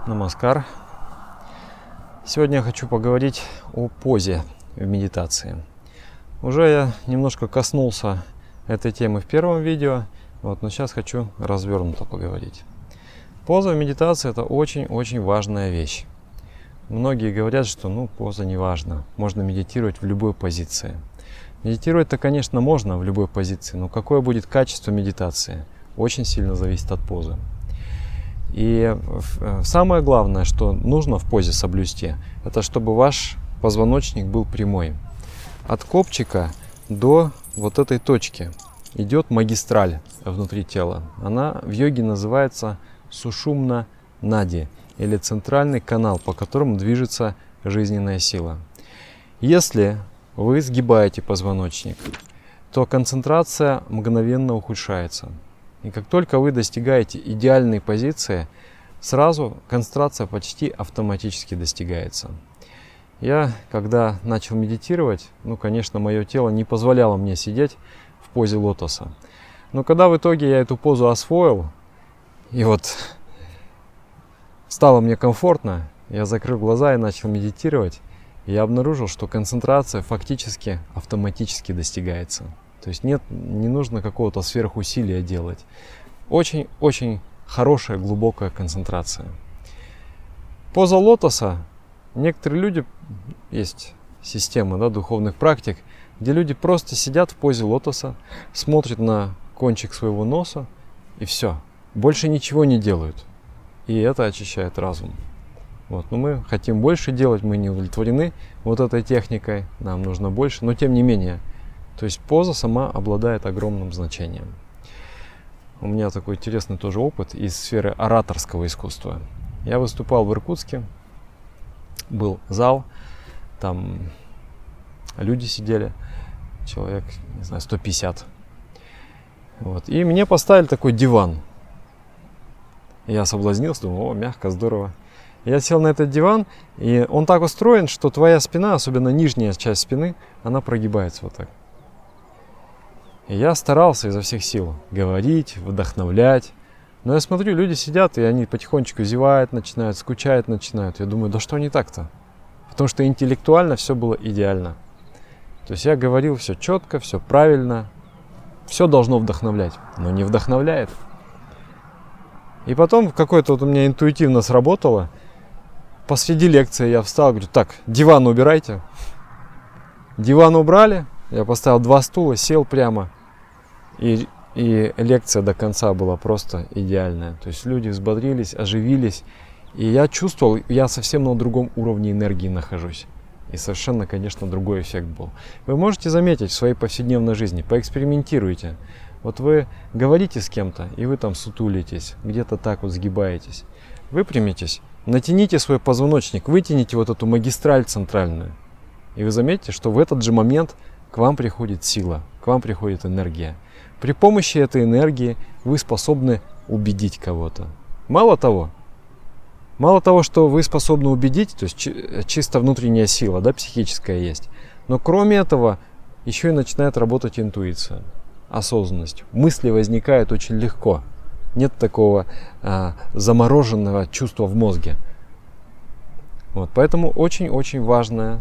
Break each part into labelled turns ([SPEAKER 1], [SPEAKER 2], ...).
[SPEAKER 1] Намаскар. Сегодня я хочу поговорить о позе в медитации. Уже я немножко коснулся этой темы в первом видео, но сейчас хочу развернуто поговорить. Поза в медитации — это очень-очень важная вещь. Многие говорят, что поза не важна, можно медитировать в любой позиции. Медитировать-то, конечно, можно в любой позиции, но какое будет качество медитации, очень сильно зависит от позы. И самое главное, что нужно в позе соблюсти, это чтобы ваш позвоночник был прямой. От копчика до вот этой точки идет магистраль внутри тела. Она в йоге называется сушумна нади, или центральный канал, по которому движется жизненная сила. Если вы сгибаете позвоночник, то концентрация мгновенно ухудшается. И как только вы достигаете идеальной позиции, сразу концентрация почти автоматически достигается. Я, когда начал медитировать, конечно, мое тело не позволяло мне сидеть в позе лотоса. Но когда в итоге я эту позу освоил, и стало мне комфортно, я закрыл глаза и начал медитировать, и я обнаружил, что концентрация фактически автоматически достигается. То есть не нужно какого-то сверхусилия делать. Очень-очень хорошая глубокая концентрация. Поза лотоса. Некоторые люди, есть система духовных практик, где люди просто сидят в позе лотоса, смотрят на кончик своего носа и все. Больше ничего не делают. И это очищает разум. Но мы хотим больше делать, мы не удовлетворены этой техникой, нам нужно больше, но тем не менее. То есть поза сама обладает огромным значением. У меня такой интересный тоже опыт из сферы ораторского искусства. Я выступал в Иркутске, был зал, там люди сидели, человек, 150. И мне поставили такой диван. Я соблазнился, думаю, мягко, здорово. Я сел на этот диван, и он так устроен, что твоя спина, особенно нижняя часть спины, она прогибается вот так. И я старался изо всех сил говорить, вдохновлять. Но я смотрю, люди сидят, и они потихонечку зевают, начинают, скучать начинают. Я думаю, да что не так-то? Потому что интеллектуально все было идеально. То есть я говорил все четко, все правильно, все должно вдохновлять, но не вдохновляет. И потом какое-то у меня интуитивно сработало. Посреди лекции я встал, говорю, так, диван убирайте. Диван убрали. Я поставил 2 стула, сел прямо, и лекция до конца была просто идеальная. То есть люди взбодрились, оживились, и я чувствовал, я совсем на другом уровне энергии нахожусь. И совершенно, конечно, другой эффект был. Вы можете заметить в своей повседневной жизни, поэкспериментируйте. Вы говорите с кем-то, и вы там сутулитесь, где-то так сгибаетесь. Выпрямитесь, натяните свой позвоночник, вытяните эту магистраль центральную. И вы заметите, что в этот же момент к вам приходит сила, к вам приходит энергия. При помощи этой энергии вы способны убедить кого-то. Мало того, что вы способны убедить, то есть чисто внутренняя сила, психическая есть, но кроме этого еще и начинает работать интуиция, осознанность. Мысли возникают очень легко. Нет такого замороженного чувства в мозге. Поэтому очень-очень важный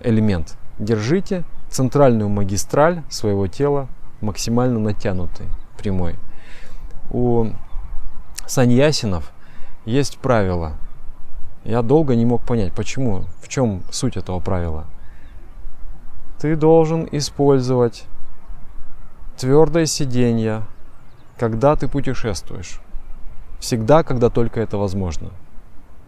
[SPEAKER 1] элемент. Держите центральную магистраль своего тела максимально натянутой, прямой. У саньясинов есть правило. Я долго не мог понять, почему, в чем суть этого правила. Ты должен использовать твердое сиденье, когда ты путешествуешь. Всегда, когда только это возможно.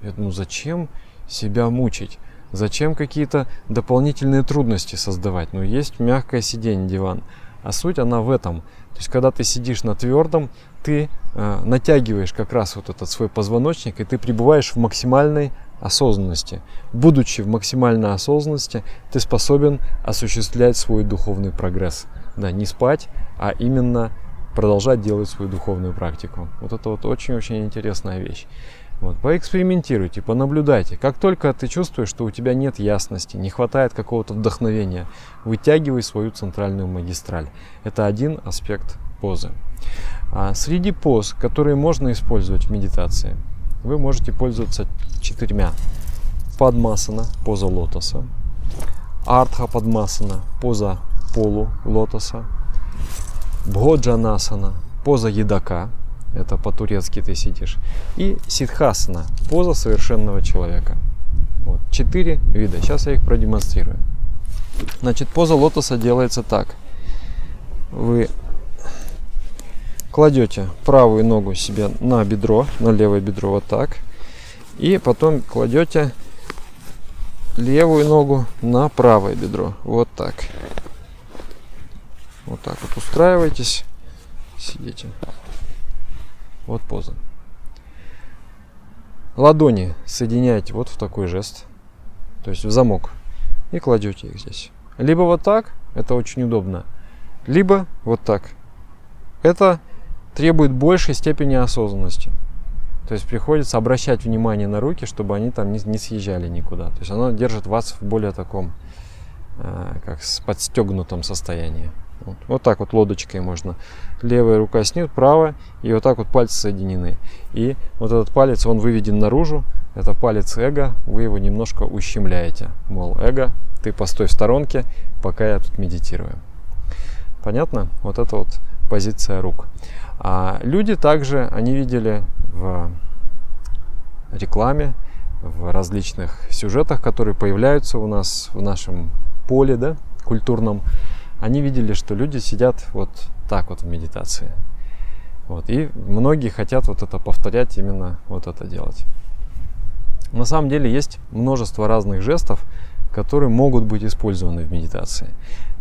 [SPEAKER 1] Я думаю, зачем себя мучить? Зачем какие-то дополнительные трудности создавать? Есть мягкое сиденье, диван. А суть она в этом. То есть, когда ты сидишь на твердом, ты натягиваешь как раз этот свой позвоночник, и ты пребываешь в максимальной осознанности. Будучи в максимальной осознанности, ты способен осуществлять свой духовный прогресс. Не спать, а именно продолжать делать свою духовную практику. Это очень-очень интересная вещь. Поэкспериментируйте, понаблюдайте. Как только ты чувствуешь, что у тебя нет ясности, не хватает какого-то вдохновения, вытягивай свою центральную магистраль. Это один аспект позы. Среди поз, которые можно использовать в медитации, вы можете пользоваться 4. Падмасана, поза лотоса. Артха Падмасана, поза полулотоса. Бходжанасана, поза едока. Это по-турецки ты сидишь. И Сидхасана, поза совершенного человека. Вот, 4 вида. Сейчас я их продемонстрирую. Значит, поза лотоса делается так. Вы кладете правую ногу себе на бедро, на левое бедро вот так. И потом кладете левую ногу на правое бедро. Вот так. Вот так вот устраивайтесь. Сидите. Вот поза. Ладони соединяете вот в такой жест. То есть в замок. И кладете их здесь. Либо вот так, это очень удобно. Либо вот так. Это требует большей степени осознанности. То есть приходится обращать внимание на руки, чтобы они там не съезжали никуда. То есть оно держит вас в более таком, как с подстегнутом состоянии. Вот так вот лодочкой можно. Левая рука снизу, правая, и вот так вот пальцы соединены. И вот этот палец, он выведен наружу. Это палец эго, вы его немножко ущемляете. Мол, эго, ты постой в сторонке, пока я тут медитирую. Понятно? Вот это вот позиция рук. А люди также, они видели в рекламе, в различных сюжетах, которые появляются у нас в нашем поле, да, культурном, они видели, что люди сидят вот так вот в медитации. Вот. И многие хотят вот это повторять, именно вот это делать. На самом деле есть множество разных жестов, которые могут быть использованы в медитации.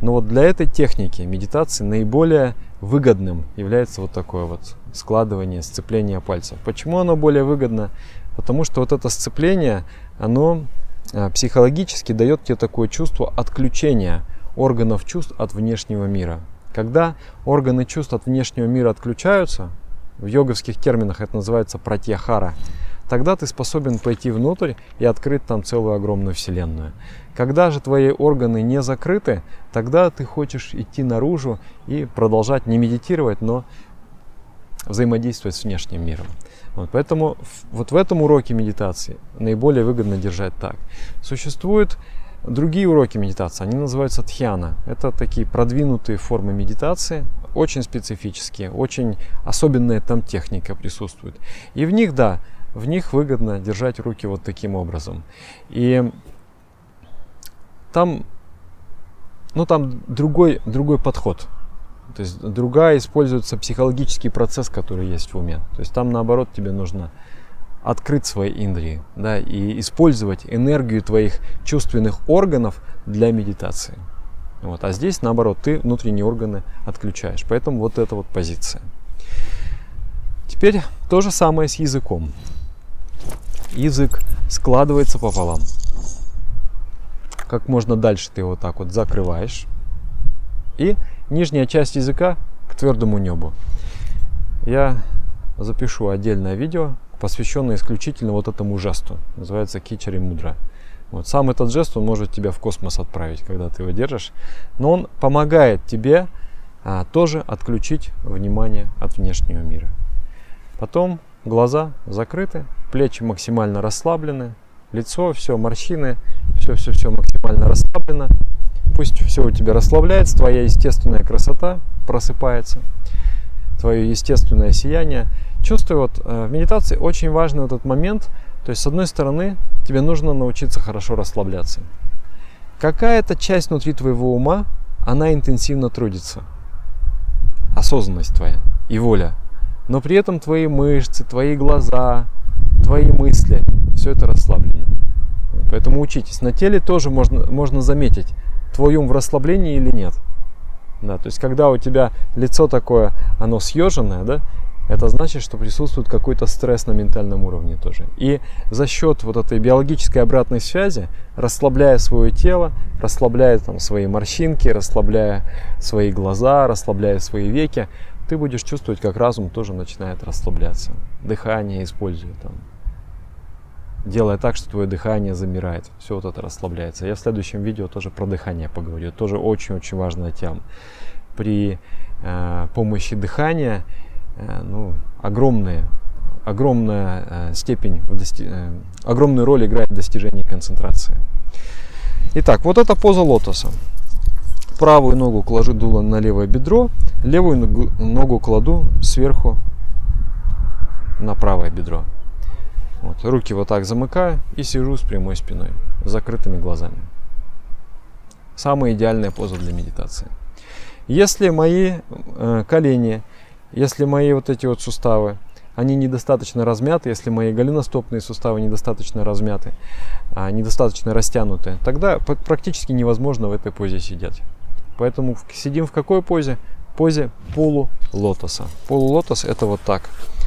[SPEAKER 1] Но вот для этой техники медитации наиболее выгодным является вот такое вот складывание, сцепление пальцев. Почему оно более выгодно? Потому что вот это сцепление, оно психологически дает тебе такое чувство отключения органов чувств от внешнего мира. Когда органы чувств от внешнего мира отключаются, в йоговских терминах это называется пратьяхара, тогда ты способен пойти внутрь и открыть там целую огромную вселенную. Когда же твои органы не закрыты, тогда ты хочешь идти наружу и продолжать не медитировать, но взаимодействовать с внешним миром. Вот, поэтому вот в этом уроке медитации наиболее выгодно держать так. Существуют другие уроки медитации, они называются дхьяна. Это такие продвинутые формы медитации, очень специфические, очень особенная там техника присутствует. И в них, да, в них выгодно держать руки вот таким образом. И там, там другой подход. То есть другая используется психологический процесс, который есть в уме. То есть там наоборот тебе нужно открыть свои индрии, да, и использовать энергию твоих чувственных органов для медитации. Вот. А здесь наоборот ты внутренние органы отключаешь. Поэтому вот эта вот позиция. Теперь то же самое с языком. Язык складывается пополам. Как можно дальше ты его так вот закрываешь. И нижняя часть языка к твердому небу. Я запишу отдельное видео, посвященное исключительно вот этому жесту. Называется кичари мудра. Вот. Сам этот жест, он может тебя в космос отправить, когда ты его держишь. Но он помогает тебе тоже отключить внимание от внешнего мира. Потом глаза закрыты, плечи максимально расслаблены, лицо, все, морщины, все максимально расслаблено. Пусть все у тебя расслабляется, твоя естественная красота просыпается, твое естественное сияние. Чувствую, вот в медитации очень важный этот момент. То есть, с одной стороны, тебе нужно научиться хорошо расслабляться. Какая-то часть внутри твоего ума, она интенсивно трудится. Осознанность твоя и воля. Но при этом твои мышцы, твои глаза, твои мысли, все это расслаблено. Поэтому учитесь. На теле тоже можно заметить, твой ум в расслаблении или нет. Да, то есть, когда у тебя лицо такое, оно съеженное, да, это значит, что присутствует какой-то стресс на ментальном уровне тоже. И за счет вот этой биологической обратной связи, расслабляя свое тело, расслабляя там свои морщинки, расслабляя свои глаза, расслабляя свои веки, ты будешь чувствовать, как разум тоже начинает расслабляться. Дыхание используя там. Делая так, что твое дыхание замирает. Все вот это расслабляется. Я в следующем видео тоже про дыхание поговорю. Тоже очень-очень важная тема. При помощи дыхания огромные огромную роль играет в достижении концентрации. Итак, вот это поза лотоса. Правую ногу кладу дулом на левое бедро, левую ногу кладу сверху на правое бедро. Вот, руки вот так замыкаю и сижу с прямой спиной, с закрытыми глазами. Самая идеальная поза для медитации. Если мои колени, если мои вот эти вот суставы, они недостаточно размяты, если мои голеностопные суставы недостаточно размяты, недостаточно растянуты, тогда практически невозможно в этой позе сидеть. Поэтому сидим в какой позе? В позе полулотоса. Полулотос это вот так.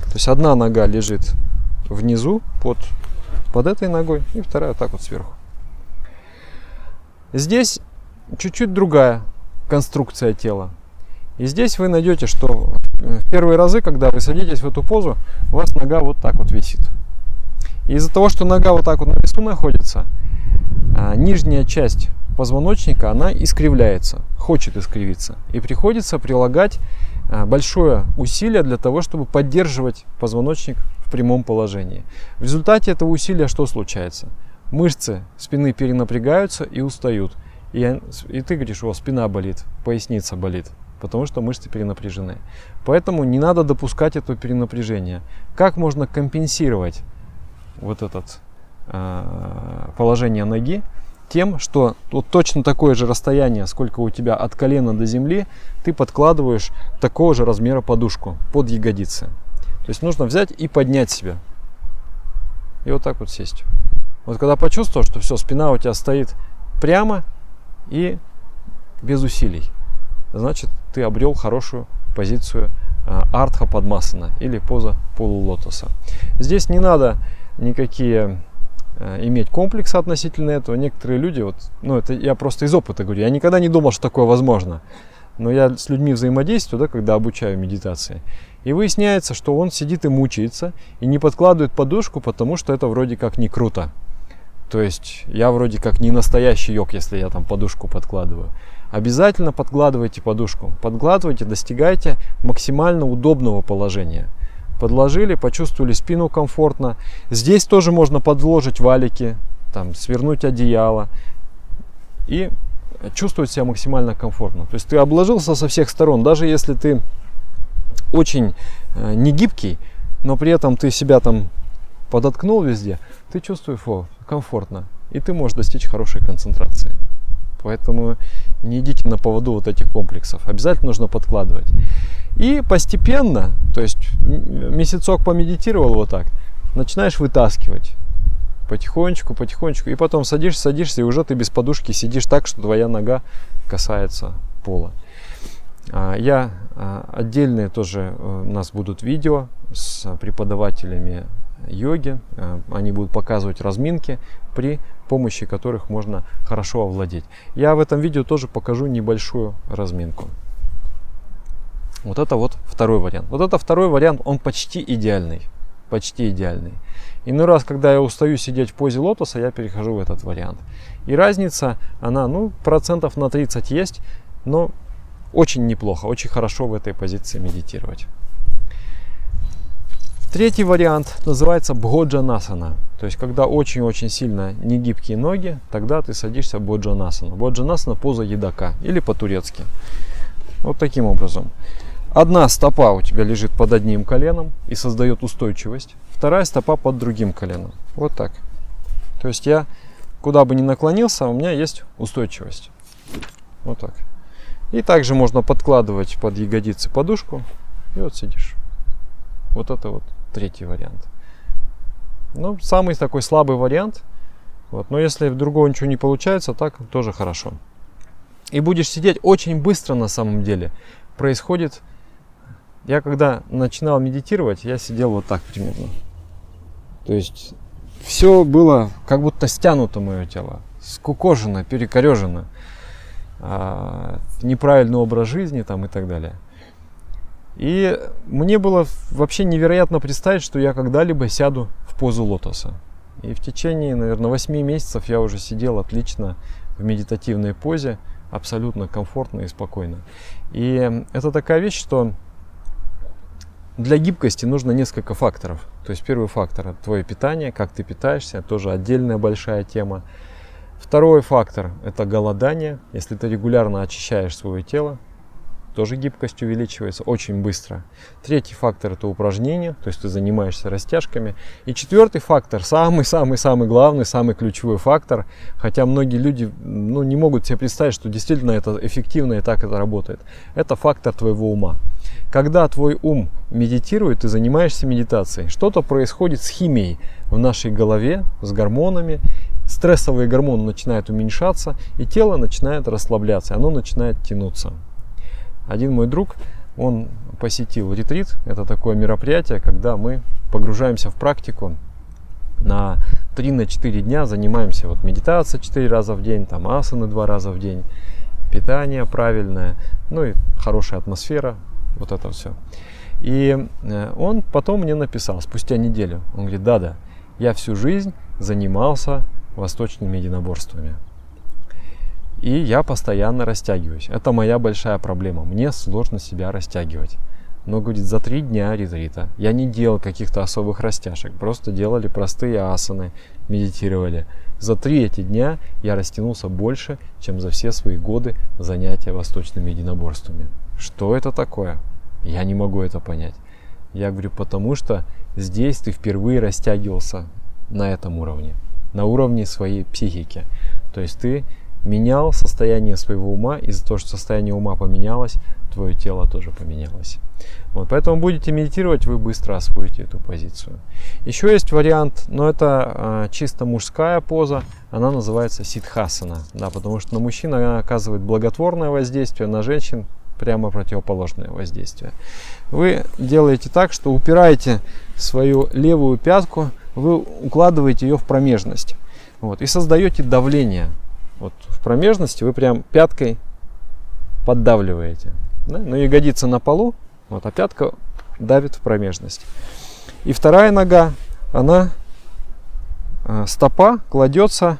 [SPEAKER 1] То есть одна нога лежит внизу под этой ногой и вторая вот так вот сверху. Здесь чуть-чуть другая конструкция тела. И здесь вы найдете, что в первые разы, когда вы садитесь в эту позу, у вас нога вот так вот висит. И из-за того, что нога вот так вот на весу находится, нижняя часть позвоночника, она искривляется, хочет искривиться. И приходится прилагать большое усилие для того, чтобы поддерживать позвоночник в прямом положении. В результате этого усилия что случается? Мышцы спины перенапрягаются и устают. И ты говоришь, о, спина болит, поясница болит, потому что мышцы перенапряжены. Поэтому не надо допускать это перенапряжение. Как можно компенсировать вот это положение ноги? Тем, что вот точно такое же расстояние, сколько у тебя от колена до земли, ты подкладываешь такого же размера подушку под ягодицы. То есть нужно взять и поднять себя. И вот так вот сесть. Вот когда почувствовал, что все, спина у тебя стоит прямо и без усилий, значит ты обрел хорошую позицию артха падмасана или поза полулотоса. Здесь не надо никакие иметь комплексы относительно этого. Некоторые люди, это я просто из опыта говорю, я никогда не думал, что такое возможно. Но я с людьми взаимодействую, когда обучаю медитации. И выясняется, что он сидит и мучается, и не подкладывает подушку, потому что это вроде как не круто. То есть я вроде как не настоящий йог, если я там подушку подкладываю. Обязательно подкладывайте подушку. Подкладывайте, достигайте максимально удобного положения. Подложили, почувствовали спину комфортно. Здесь тоже можно подложить валики, там, свернуть одеяло и чувствовать себя максимально комфортно. То есть ты обложился со всех сторон, даже если ты очень не гибкий, но при этом ты себя там подоткнул везде, ты чувствуешь комфортно, и ты можешь достичь хорошей концентрации. Поэтому не идите на поводу вот этих комплексов. Обязательно нужно подкладывать. И постепенно, то есть месяцок помедитировал вот так, начинаешь вытаскивать. Потихонечку, потихонечку. И потом садишься, и уже ты без подушки сидишь так, что твоя нога касается пола. Отдельные тоже у нас будут видео с преподавателями йоги. Они будут показывать разминки, при помощи которых можно хорошо овладеть. Я в этом видео тоже покажу небольшую разминку. Вот это вот второй вариант. Вот это второй вариант, он почти идеальный. Почти идеальный. Иной раз, когда я устаю сидеть в позе лотоса, я перехожу в этот вариант. И разница, она, процентов на 30 есть, но очень неплохо, очень хорошо в этой позиции медитировать. Третий вариант называется бходжанасана. То есть, когда очень-очень сильно негибкие ноги, тогда ты садишься в боджанасану. Боджанасана поза едока или по-турецки. Вот таким образом. Одна стопа у тебя лежит под одним коленом и создает устойчивость. Вторая стопа под другим коленом. Вот так. То есть я куда бы ни наклонился, у меня есть устойчивость. Вот так. И также можно подкладывать под ягодицы подушку. И вот сидишь. Вот это вот третий вариант. Самый такой слабый вариант. Но если другого ничего не получается, так тоже хорошо. И будешь сидеть очень быстро на самом деле. Происходит... Я когда начинал медитировать, я сидел вот так примерно. То есть все было как будто стянуто мое тело. Скукожено, перекорежено. Неправильный образ жизни там и так далее. И мне было вообще невероятно представить, что я когда-либо сяду в позу лотоса. И в течение, наверное, 8 месяцев я уже сидел отлично в медитативной позе, абсолютно комфортно и спокойно. И это такая вещь, что для гибкости нужно несколько факторов. То есть первый фактор – это твое питание, как ты питаешься, тоже отдельная большая тема. Второй фактор – это голодание. Если ты регулярно очищаешь свое тело, тоже гибкость увеличивается очень быстро. Третий фактор – это упражнения, то есть ты занимаешься растяжками. И четвертый фактор, самый главный, самый ключевой фактор, хотя многие люди не могут себе представить, что действительно это эффективно и так это работает. Это фактор твоего ума. Когда твой ум медитирует, ты занимаешься медитацией, что-то происходит с химией в нашей голове, с гормонами. Стрессовые гормоны начинают уменьшаться, и тело начинает расслабляться, оно начинает тянуться. Один мой друг, он посетил ретрит. Это такое мероприятие, когда мы погружаемся в практику на 3-4 дня, занимаемся медитацией 4 раза в день, там асаны 2 раза в день, питание правильное, и хорошая атмосфера, вот это все. И он потом мне написал, спустя неделю, он говорит: да, я всю жизнь занимался восточными единоборствами. И я постоянно растягиваюсь. Это моя большая проблема. Мне сложно себя растягивать. Но, говорит, за 3 дня ретрита я не делал каких-то особых растяжек. Просто делали простые асаны, медитировали. За 3 эти дня я растянулся больше, чем за все свои годы занятия восточными единоборствами. Что это такое? Я не могу это понять. Я говорю, потому что здесь ты впервые растягивался на этом уровне. На уровне своей психики. То есть ты менял состояние своего ума, из-за того, что состояние ума поменялось, твое тело тоже поменялось. Поэтому будете медитировать, вы быстро освоите эту позицию. Еще есть вариант, но это чисто мужская поза, она называется сидхасана, потому что на мужчин она оказывает благотворное воздействие, на женщин прямо противоположное воздействие. Вы делаете так, что упираете свою левую пятку, вы укладываете ее в промежность, и создаете давление. В промежности вы прям пяткой поддавливаете. Но ягодица на полу, а пятка давит в промежность. И вторая нога, стопа кладется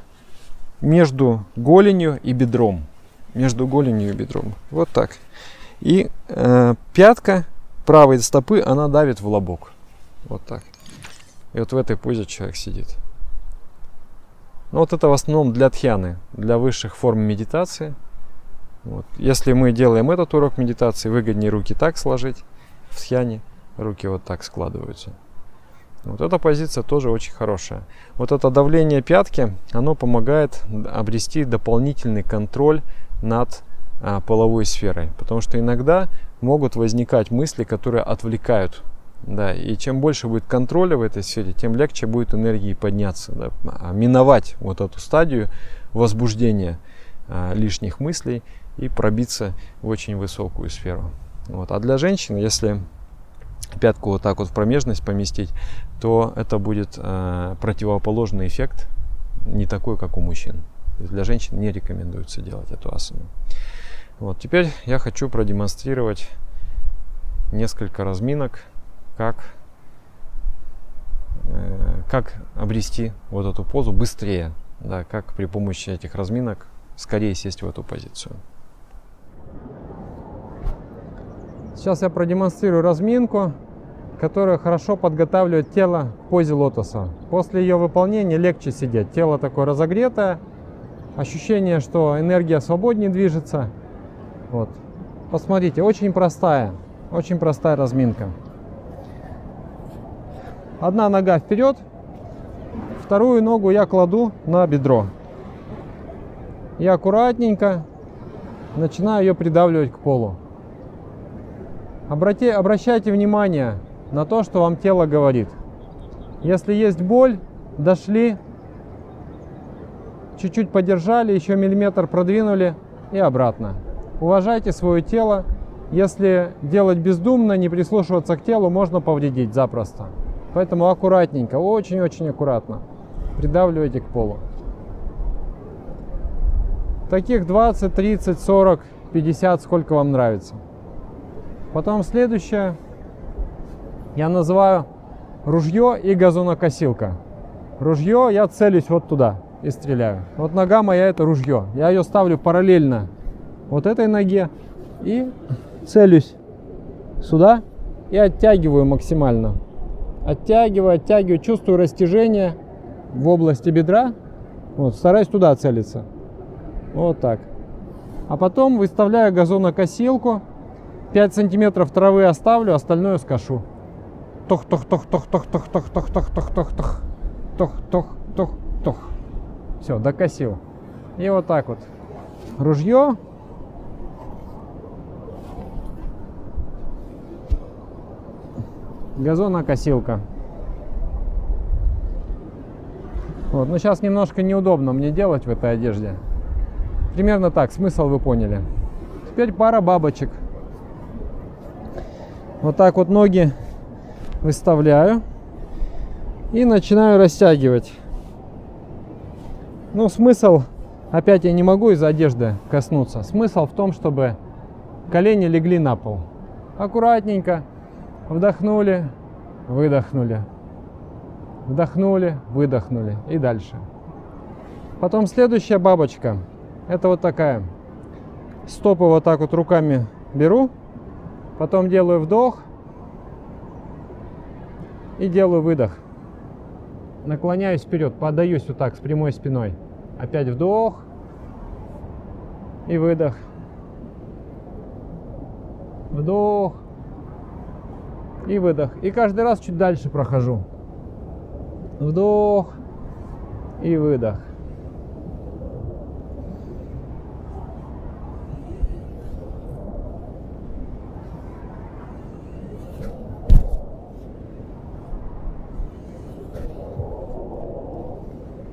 [SPEAKER 1] между голенью и бедром. Между голенью и бедром. Вот так. И пятка правой стопы, она давит в лобок. Вот так. И в этой позе человек сидит. Это в основном для дхьяны, для высших форм медитации. Если мы делаем этот урок медитации, выгоднее руки так сложить. В дхьяне руки вот так складываются. Эта позиция тоже очень хорошая. Это давление пятки, оно помогает обрести дополнительный контроль над половой сферой. Потому что иногда могут возникать мысли, которые отвлекают. И чем больше будет контроля в этой сфере, тем легче будет энергии подняться, миновать эту стадию возбуждения лишних мыслей и пробиться в очень высокую сферу. А для женщин, если пятку так в промежность поместить, то это будет противоположный эффект, не такой, как у мужчин. Для женщин не рекомендуется делать эту асану. Теперь я хочу продемонстрировать несколько разминок, как обрести эту позу быстрее, как при помощи этих разминок скорее сесть в эту позицию. Сейчас я продемонстрирую разминку, которая хорошо подготавливает тело к позе лотоса. После ее выполнения легче сидеть. Тело такое разогретое, ощущение, что энергия свободнее движется. Посмотрите, очень простая разминка. Одна нога вперед, вторую ногу я кладу на бедро. И аккуратненько начинаю ее придавливать к полу. Обращайте внимание на то, что вам тело говорит. Если есть боль, дошли, чуть-чуть подержали, еще миллиметр продвинули и обратно. Уважайте свое тело. Если делать бездумно, не прислушиваться к телу, можно повредить запросто. Поэтому аккуратненько, очень-очень аккуратно придавливайте к полу. Таких 20, 30, 40, 50, сколько вам нравится. Потом следующее я называю ружье и газонокосилка. Ружье, я целюсь туда и стреляю. Нога моя это ружье. Я ее ставлю параллельно этой ноге и целюсь сюда и оттягиваю максимально.
[SPEAKER 2] Оттягиваю, оттягиваю, чувствую растяжение в области бедра. Вот, стараюсь туда целиться. Вот так. А потом выставляю газонокосилку. 5 сантиметров травы оставлю, остальное скошу. Тох-тох-тох-тох-тох-тох-тох-тох-тох-тох. Тох-тох-тох-тох. Все, докосил. И вот так вот. Ружье. Газонокосилка. Вот, но сейчас немножко неудобно мне делать в этой одежде. Примерно так, смысл вы поняли. Теперь пара бабочек. Вот так вот ноги выставляю и начинаю растягивать. Ну, смысл, опять я не могу из одежды коснуться. Смысл в том, чтобы колени легли на пол. Аккуратненько вдохнули, выдохнули. Вдохнули, выдохнули и дальше. Потом следующая бабочка. Это вот такая. Стопы вот так вот руками беру. Потом делаю вдох. И делаю выдох. Наклоняюсь вперед, подаюсь вот так с прямой спиной. Опять вдох. И выдох. Вдох. И выдох. И каждый раз чуть дальше прохожу. Вдох и выдох.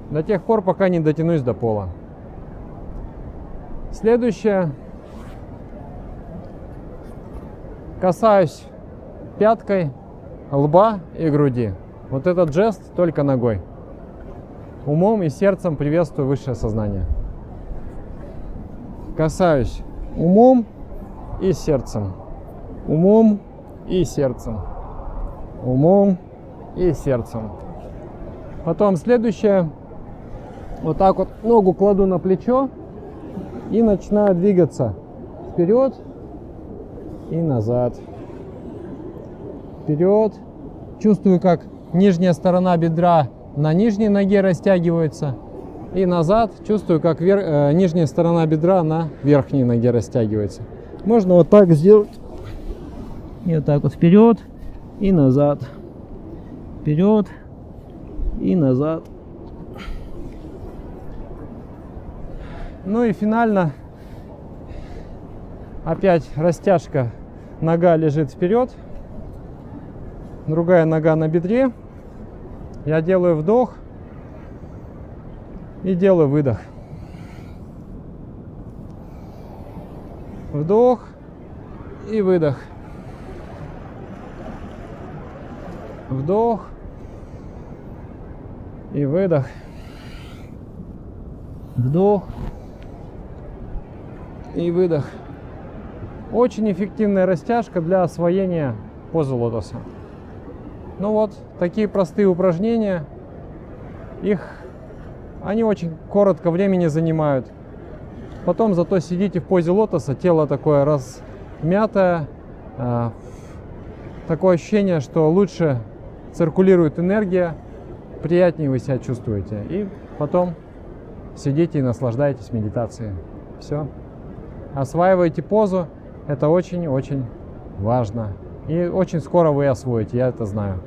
[SPEAKER 2] До тех пор, пока не дотянусь до пола. Следующее. Касаюсь пяткой лба и груди. Вот этот жест только ногой. Умом и сердцем приветствую высшее сознание. Касаюсь умом и сердцем. Умом и сердцем. Умом и сердцем. Потом следующее. Вот так вот ногу кладу на плечо и начинаю двигаться вперед и назад. Вперед. Чувствую, как нижняя сторона бедра на нижней ноге растягивается. И назад чувствую, как нижняя сторона бедра на верхней ноге растягивается. Можно вот так сделать. И вот так вот вперед и назад. Вперед и назад. Ну и финально опять растяжка. Нога лежит вперед. Другая нога на бедре. Я делаю вдох и делаю выдох. Вдох и выдох. Вдох и выдох. Вдох и выдох. Очень эффективная растяжка для освоения позы лотоса. Ну вот, такие простые упражнения. Они очень коротко времени занимают. Потом зато сидите в позе лотоса, тело такое размятое. Такое ощущение, что лучше циркулирует энергия, приятнее вы себя чувствуете. И потом сидите и наслаждаетесь медитацией. Все. Осваивайте позу. Это очень-очень важно. И очень скоро вы освоите, я это знаю.